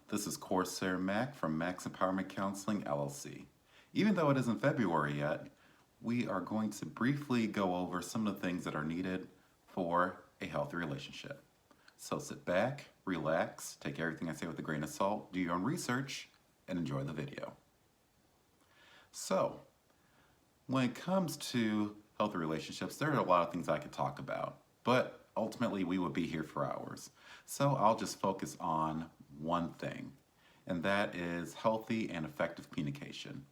This is Corsair Mack from Mack's Empowerment Counseling, LLC. Even though it isn't February yet, we are going to briefly go over some of the things that are needed for a healthy relationship. So sit back, relax, take everything I say with a grain of salt, do your own research, and enjoy the video. So, when it comes to healthy relationships, there are a lot of things I could talk about, but ultimately we would be here for hours. So I'll just focus on one thing, and that is healthy and effective communication.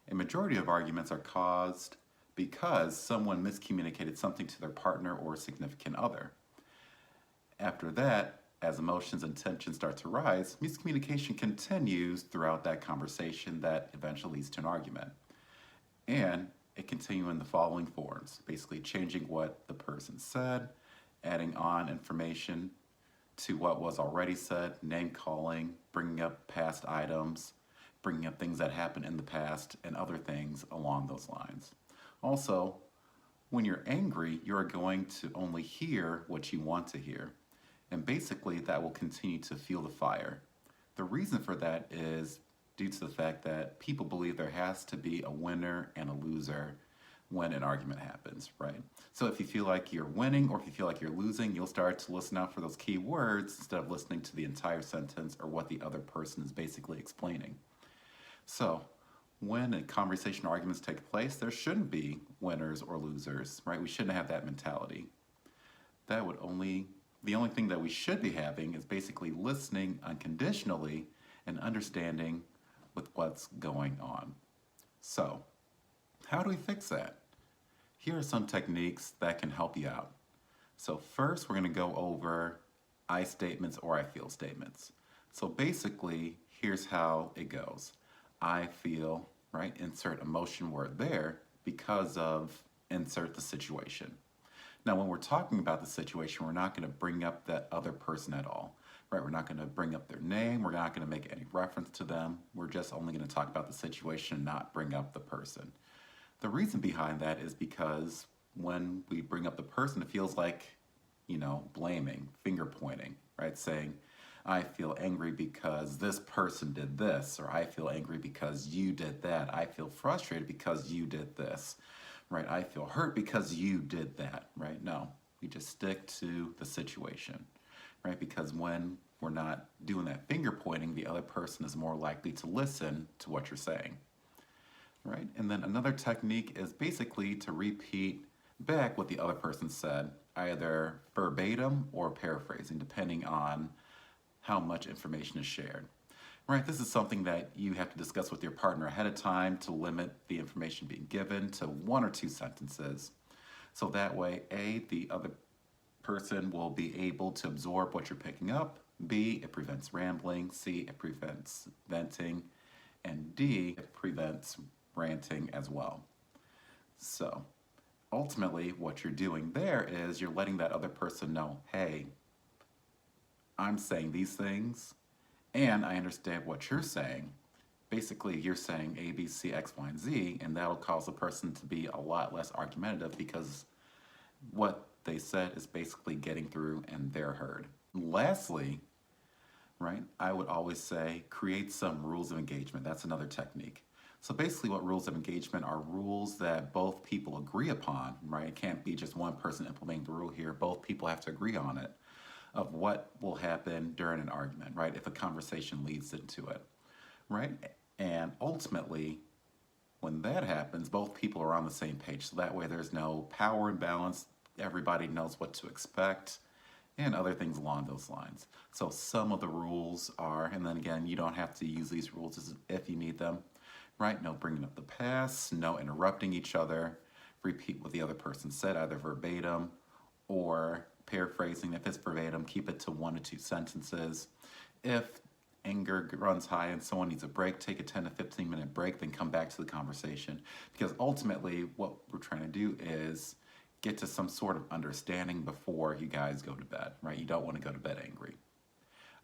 A majority of arguments are caused because someone miscommunicated something to their partner or significant other. After that, as emotions and tension start to rise, miscommunication continues throughout that conversation that eventually leads to an argument. And it continues in the following forms, basically changing what the person said, adding on information to what was already said, name calling, bringing up past items, bringing up things that happened in the past, and other things along those lines. Also, when you're angry, you're going to only hear what you want to hear. And basically, that will continue to fuel the fire. The reason for that is due to the fact that people believe there has to be a winner and a loser when an argument happens, right? So if you feel like you're winning or if you feel like you're losing, you'll start to listen out for those key words instead of listening to the entire sentence or what the other person is basically explaining. So when a conversation or arguments take place, there shouldn't be winners or losers, right? We shouldn't have that mentality. The only thing that we should be having is basically listening unconditionally and understanding with what's going on. So, how do we fix that? Here are some techniques that can help you out. So first, we're going to go over I statements or I feel statements. So basically, here's how it goes. I feel, right? Insert emotion word there because of insert the situation. Now, when we're talking about the situation, we're not going to bring up that other person at all, right? We're not going to bring up their name. We're not going to make any reference to them. We're just only going to talk about the situation and not bring up the person. The reason behind that is because when we bring up the person, it feels like, blaming, finger pointing, right? Saying, I feel angry because this person did this, or I feel angry because you did that. I feel frustrated because you did this, right? I feel hurt because you did that, right? No, we just stick to the situation, right? Because when we're not doing that finger pointing, the other person is more likely to listen to what you're saying. Right? And then another technique is basically to repeat back what the other person said, either verbatim or paraphrasing, depending on how much information is shared. Right? This is something that you have to discuss with your partner ahead of time to limit the information being given to 1 or 2 sentences. So that way, A, the other person will be able to absorb what you're picking up, B, it prevents rambling, C, it prevents venting, and D, it prevents ranting as well. So ultimately what you're doing there is you're letting that other person know, hey, I'm saying these things and I understand what you're saying. Basically you're saying A, B, C, X, Y, and Z, and that'll cause the person to be a lot less argumentative because what they said is basically getting through and they're heard. Lastly, right, I would always say create some rules of engagement. That's another technique. So basically what rules of engagement are rules that both people agree upon, right? It can't be just one person implementing the rule here. Both people have to agree on it of what will happen during an argument, right? If a conversation leads into it, right? And ultimately, when that happens, both people are on the same page. So that way there's no power imbalance. Everybody knows what to expect and other things along those lines. So some of the rules are, and then again, you don't have to use these rules if you need them, right? No bringing up the past, no interrupting each other, repeat what the other person said, either verbatim or paraphrasing. If it's verbatim, keep it to 1 to 2 sentences. If anger runs high and someone needs a break, take a 10 to 15 minute break, then come back to the conversation. Because ultimately what we're trying to do is get to some sort of understanding before you guys go to bed, right? You don't want to go to bed angry.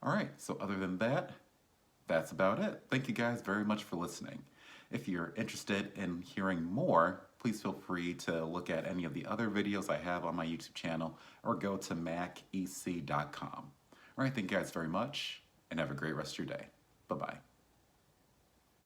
All right, so other than that, that's about it. Thank you guys very much for listening. If you're interested in hearing more, please feel free to look at any of the other videos I have on my YouTube channel or go to mackec.com. All right, thank you guys very much. and have a great rest of your day. Bye-bye.